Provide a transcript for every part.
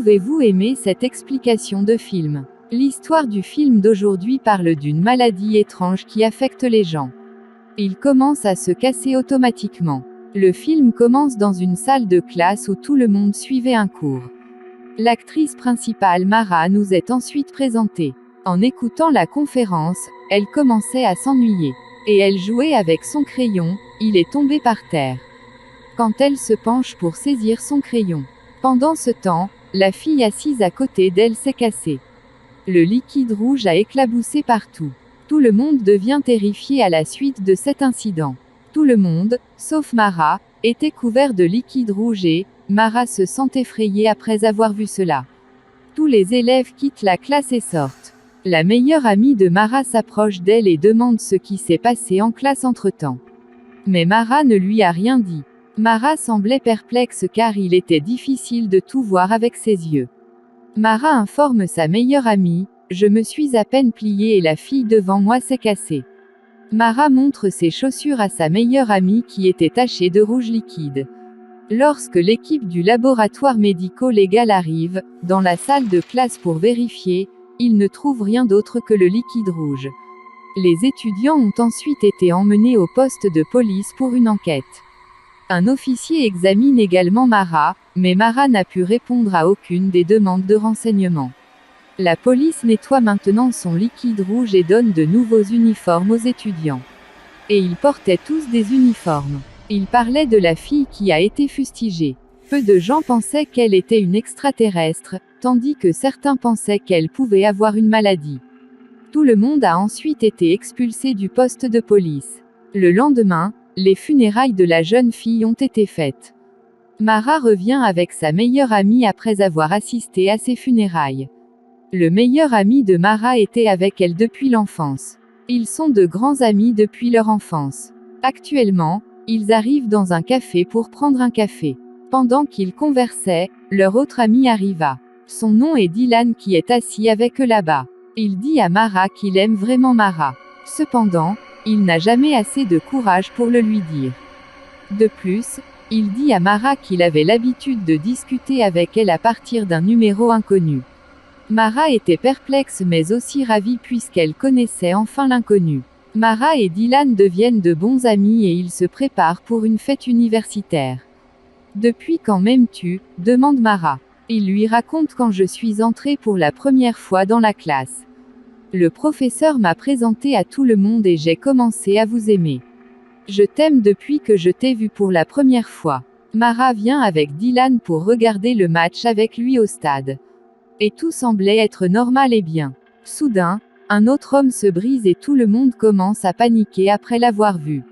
pouvez-vous aimer cette explication de film? L'histoire du film d'aujourd'hui parle d'une maladie étrange qui affecte les gens. Il commence à se casser automatiquement. Le film commence dans une salle de classe où tout le monde suivait un cours. L'actrice principale Mara nous est ensuite présentée. En écoutant la conférence, elle commençait à s'ennuyer. Et elle jouait avec son crayon, il est tombé par terre. Quand elle se penche pour saisir son crayon. Pendant ce temps, la fille assise à côté d'elle s'est cassée. Le liquide rouge a éclaboussé partout. Tout le monde devient terrifié à la suite de cet incident. Tout le monde, sauf Mara, était couvert de liquide rouge et Mara se sent effrayée après avoir vu cela. Tous les élèves quittent la classe et sortent. La meilleure amie de Mara s'approche d'elle et demande ce qui s'est passé en classe entre-temps. Mais Mara ne lui a rien dit. Mara semblait perplexe car il était difficile de tout voir avec ses yeux. Mara informe sa meilleure amie, « Je me suis à peine pliée et la fille devant moi s'est cassée. » Mara montre ses chaussures à sa meilleure amie qui était tachée de rouge liquide. Lorsque l'équipe du laboratoire médico-légal arrive, dans la salle de classe pour vérifier, ils ne trouvent rien d'autre que le liquide rouge. Les étudiants ont ensuite été emmenés au poste de police pour une enquête. Un officier examine également Mara, mais Mara n'a pu répondre à aucune des demandes de renseignements. La police nettoie maintenant son liquide rouge et donne de nouveaux uniformes aux étudiants. Et ils portaient tous des uniformes. Ils parlaient de la fille qui a été fustigée. Peu de gens pensaient qu'elle était une extraterrestre, tandis que certains pensaient qu'elle pouvait avoir une maladie. Tout le monde a ensuite été expulsé du poste de police. Le lendemain, les funérailles de la jeune fille ont été faites. Mara revient avec sa meilleure amie après avoir assisté à ses funérailles. Le meilleur ami de Mara était avec elle depuis l'enfance. Ils sont de grands amis depuis leur enfance. Actuellement, ils arrivent dans un café pour prendre un café. Pendant qu'ils conversaient, leur autre ami arriva. Son nom est Dylan qui est assis avec eux là-bas. Il dit à Mara qu'il aime vraiment Mara. Cependant, il n'a jamais assez de courage pour le lui dire. De plus, il dit à Mara qu'il avait l'habitude de discuter avec elle à partir d'un numéro inconnu. Mara était perplexe mais aussi ravie puisqu'elle connaissait enfin l'inconnu. Mara et Dylan deviennent de bons amis et ils se préparent pour une fête universitaire. Depuis quand m'aimes-tu ? Demande Mara. Il lui raconte quand je suis entrée pour la première fois dans la classe. Le professeur m'a présenté à tout le monde et j'ai commencé à vous aimer. Je t'aime depuis que je t'ai vu pour la première fois. Mara vient avec Dylan pour regarder le match avec lui au stade. Et tout semblait être normal et bien. Soudain, un autre homme se brise et tout le monde commence à paniquer après l'avoir vu.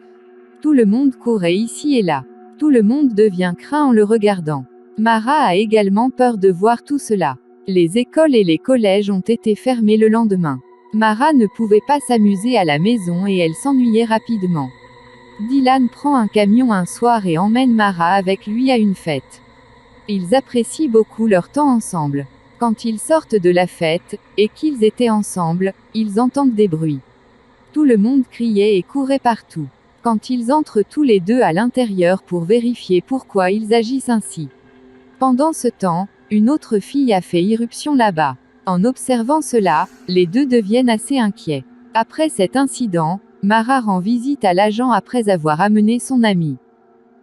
Tout le monde courait ici et là. Tout le monde devient craint en le regardant. Mara a également peur de voir tout cela. Les écoles et les collèges ont été fermés le lendemain. Mara ne pouvait pas s'amuser à la maison et elle s'ennuyait rapidement. Dylan prend un camion un soir et emmène Mara avec lui à une fête. Ils apprécient beaucoup leur temps ensemble. Quand ils sortent de la fête, et qu'ils étaient ensemble, ils entendent des bruits. Tout le monde criait et courait partout. Quand ils entrent tous les deux à l'intérieur pour vérifier pourquoi ils agissent ainsi. Pendant ce temps, une autre fille a fait irruption là-bas. En observant cela, les deux deviennent assez inquiets. Après cet incident, Mara rend visite à l'agent après avoir amené son ami.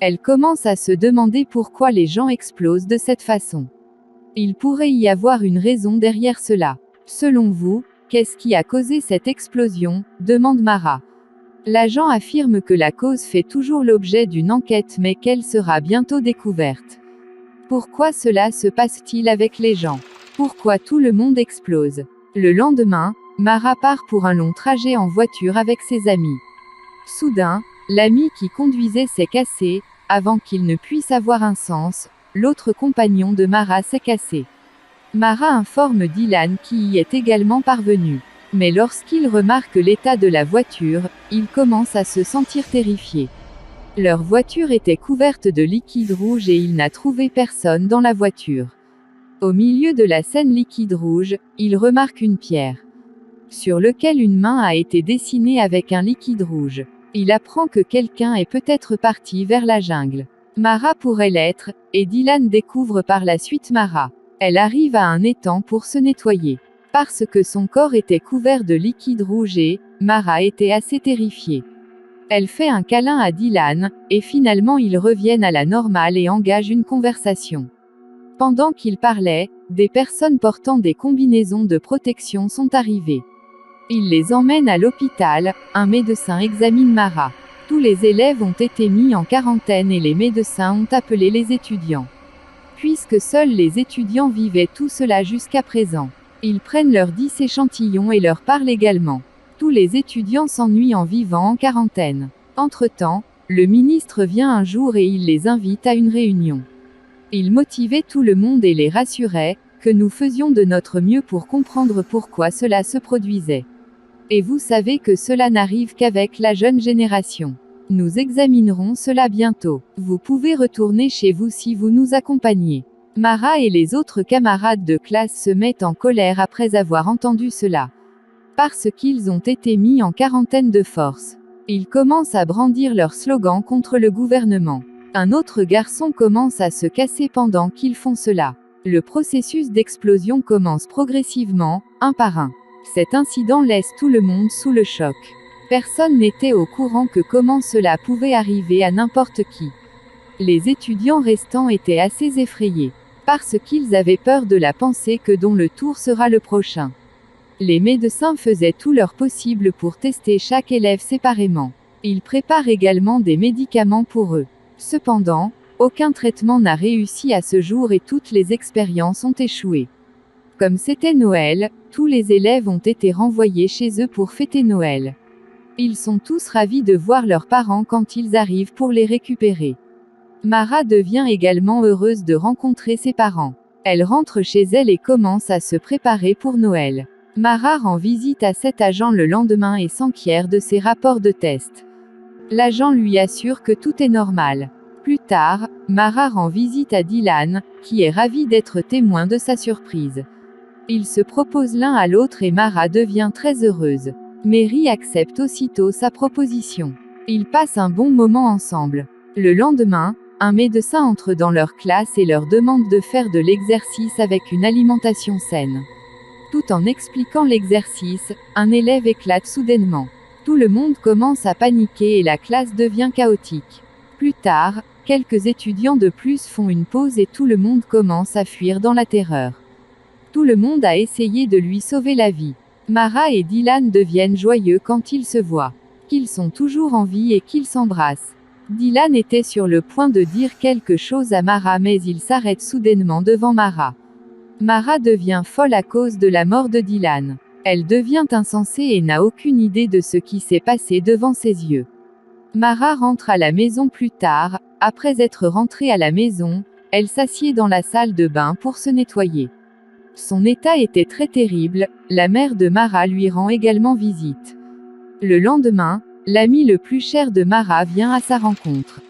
Elle commence à se demander pourquoi les gens explosent de cette façon. Il pourrait y avoir une raison derrière cela. Selon vous, qu'est-ce qui a causé cette explosion ? Demande Mara. L'agent affirme que la cause fait toujours l'objet d'une enquête mais qu'elle sera bientôt découverte. Pourquoi cela se passe-t-il avec les gens ? Pourquoi tout le monde explose ? Le lendemain, Mara part pour un long trajet en voiture avec ses amis. Soudain, l'ami qui conduisait s'est cassé, avant qu'il ne puisse avoir un sens, l'autre compagnon de Mara s'est cassé. Mara informe Dylan qui y est également parvenu. Mais lorsqu'il remarque l'état de la voiture, il commence à se sentir terrifié. Leur voiture était couverte de liquide rouge et il n'a trouvé personne dans la voiture. Au milieu de la scène liquide rouge, il remarque une pierre, sur lequel une main a été dessinée avec un liquide rouge. Il apprend que quelqu'un est peut-être parti vers la jungle. Mara pourrait l'être, et Dylan découvre par la suite Mara. Elle arrive à un étang pour se nettoyer. Parce que son corps était couvert de liquide rouge et Mara était assez terrifiée. Elle fait un câlin à Dylan, et finalement ils reviennent à la normale et engagent une conversation. Pendant qu'ils parlaient, des personnes portant des combinaisons de protection sont arrivées. Ils les emmènent à l'hôpital, un médecin examine Mara. Tous les élèves ont été mis en quarantaine et les médecins ont appelé les étudiants. Puisque seuls les étudiants vivaient tout cela jusqu'à présent. Ils prennent leurs 10 échantillons et leur parlent également. Tous les étudiants s'ennuient en vivant en quarantaine. Entre-temps, le ministre vient un jour et il les invite à une réunion. Il motivait tout le monde et les rassurait, que nous faisions de notre mieux pour comprendre pourquoi cela se produisait. Et vous savez que cela n'arrive qu'avec la jeune génération. Nous examinerons cela bientôt. Vous pouvez retourner chez vous si vous nous accompagnez. Mara et les autres camarades de classe se mettent en colère après avoir entendu cela. Parce qu'ils ont été mis en quarantaine de force. Ils commencent à brandir leur slogan contre le gouvernement. Un autre garçon commence à se casser pendant qu'ils font cela. Le processus d'explosion commence progressivement, un par un. Cet incident laisse tout le monde sous le choc. Personne n'était au courant que comment cela pouvait arriver à n'importe qui. Les étudiants restants étaient assez effrayés. Parce qu'ils avaient peur de la pensée que dont le tour sera le prochain. Les médecins faisaient tout leur possible pour tester chaque élève séparément. Ils préparent également des médicaments pour eux. Cependant, aucun traitement n'a réussi à ce jour et toutes les expériences ont échoué. Comme c'était Noël, tous les élèves ont été renvoyés chez eux pour fêter Noël. Ils sont tous ravis de voir leurs parents quand ils arrivent pour les récupérer. Mara devient également heureuse de rencontrer ses parents. Elle rentre chez elle et commence à se préparer pour Noël. Mara rend visite à cet agent le lendemain et s'enquiert de ses rapports de test. L'agent lui assure que tout est normal. Plus tard, Mara rend visite à Dylan, qui est ravi d'être témoin de sa surprise. Ils se proposent l'un à l'autre et Mara devient très heureuse. Mary accepte aussitôt sa proposition. Ils passent un bon moment ensemble. Le lendemain, un médecin entre dans leur classe et leur demande de faire de l'exercice avec une alimentation saine. Tout en expliquant l'exercice, un élève éclate soudainement. Tout le monde commence à paniquer et la classe devient chaotique. Plus tard, quelques étudiants de plus font une pause et tout le monde commence à fuir dans la terreur. Tout le monde a essayé de lui sauver la vie. Mara et Dylan deviennent joyeux quand ils se voient. Qu'ils sont toujours en vie et qu'ils s'embrassent. Dylan était sur le point de dire quelque chose à Mara mais il s'arrête soudainement devant Mara. Mara devient folle à cause de la mort de Dylan. Elle devient insensée et n'a aucune idée de ce qui s'est passé devant ses yeux. Mara rentre à la maison plus tard. Après être rentrée à la maison, elle s'assied dans la salle de bain pour se nettoyer. Son état était très terrible, la mère de Mara lui rend également visite. Le lendemain, l'ami le plus cher de Mara vient à sa rencontre.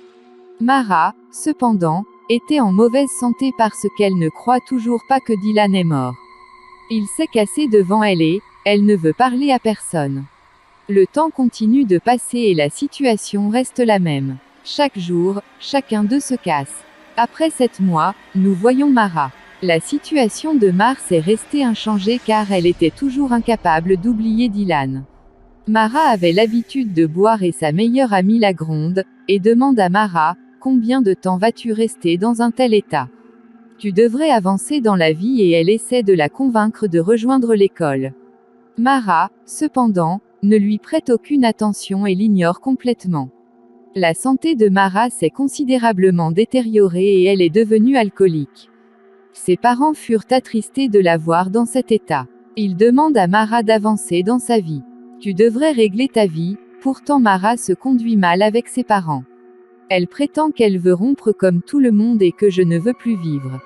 Mara, cependant, était en mauvaise santé parce qu'elle ne croit toujours pas que Dylan est mort. Il s'est cassé devant elle et elle ne veut parler à personne. Le temps continue de passer et la situation reste la même. Chaque jour, chacun d'eux se casse. Après 7 mois, nous voyons Mara. La situation de Mars est restée inchangée car elle était toujours incapable d'oublier Dylan. Mara avait l'habitude de boire et sa meilleure amie la gronde, et demande à Mara, « Combien de temps vas-tu rester dans un tel état ? Tu devrais avancer dans la vie » et elle essaie de la convaincre de rejoindre l'école. Mara, cependant, ne lui prête aucune attention et l'ignore complètement. La santé de Mara s'est considérablement détériorée et elle est devenue alcoolique. Ses parents furent attristés de la voir dans cet état. Ils demandent à Mara d'avancer dans sa vie. Tu devrais régler ta vie, pourtant Mara se conduit mal avec ses parents. Elle prétend qu'elle veut rompre comme tout le monde et que je ne veux plus vivre.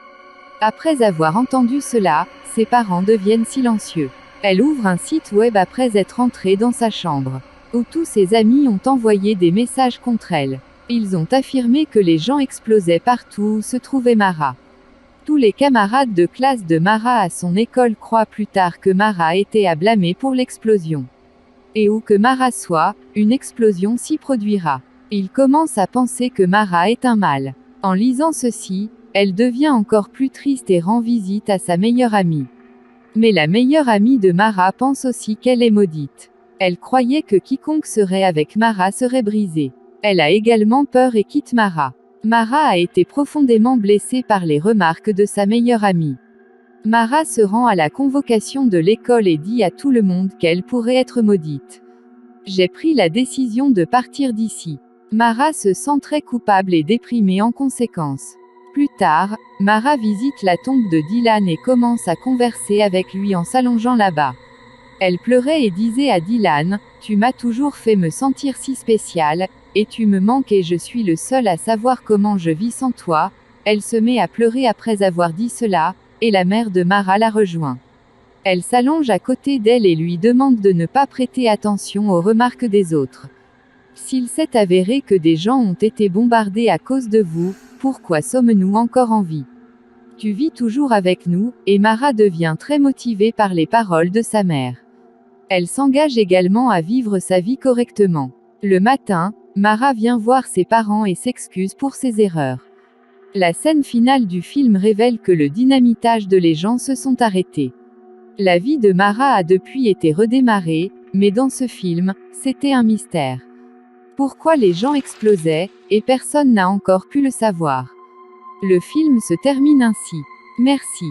Après avoir entendu cela, ses parents deviennent silencieux. Elle ouvre un site web après être entrée dans sa chambre, où tous ses amis ont envoyé des messages contre elle. Ils ont affirmé que les gens explosaient partout où se trouvait Mara. Tous les camarades de classe de Mara à son école croient plus tard que Mara était à blâmer pour l'explosion. Et où que Mara soit, une explosion s'y produira. Ils commencent à penser que Mara est un mal. En lisant ceci, Elle devient encore plus triste et rend visite à sa meilleure amie. Mais la meilleure amie de Mara pense aussi qu'elle est maudite. Elle croyait que quiconque serait avec Mara serait brisé. Elle a également peur et quitte Mara. Mara a été profondément blessée par les remarques de sa meilleure amie. Mara se rend à la convocation de l'école et dit à tout le monde qu'elle pourrait être maudite. J'ai pris la décision de partir d'ici. Mara se sent très coupable et déprimée en conséquence. Plus tard, Mara visite la tombe de Dylan et commence à converser avec lui en s'allongeant là-bas. Elle pleurait et disait à Dylan, « Tu m'as toujours fait me sentir si spécial, et tu me manques et je suis le seul à savoir comment je vis sans toi. » Elle se met à pleurer après avoir dit cela, et la mère de Mara la rejoint. Elle s'allonge à côté d'elle et lui demande de ne pas prêter attention aux remarques des autres. S'il s'est avéré que des gens ont été bombardés à cause de vous, pourquoi sommes-nous encore en vie? Tu vis toujours avec nous, et Mara devient très motivée par les paroles de sa mère. Elle s'engage également à vivre sa vie correctement. Le matin, Mara vient voir ses parents et s'excuse pour ses erreurs. La scène finale du film révèle que le dynamitage de les gens se sont arrêtés. La vie de Mara a depuis été redémarrée, mais dans ce film, c'était un mystère. Pourquoi les gens explosaient, et personne n'a encore pu le savoir. Le film se termine ainsi. Merci.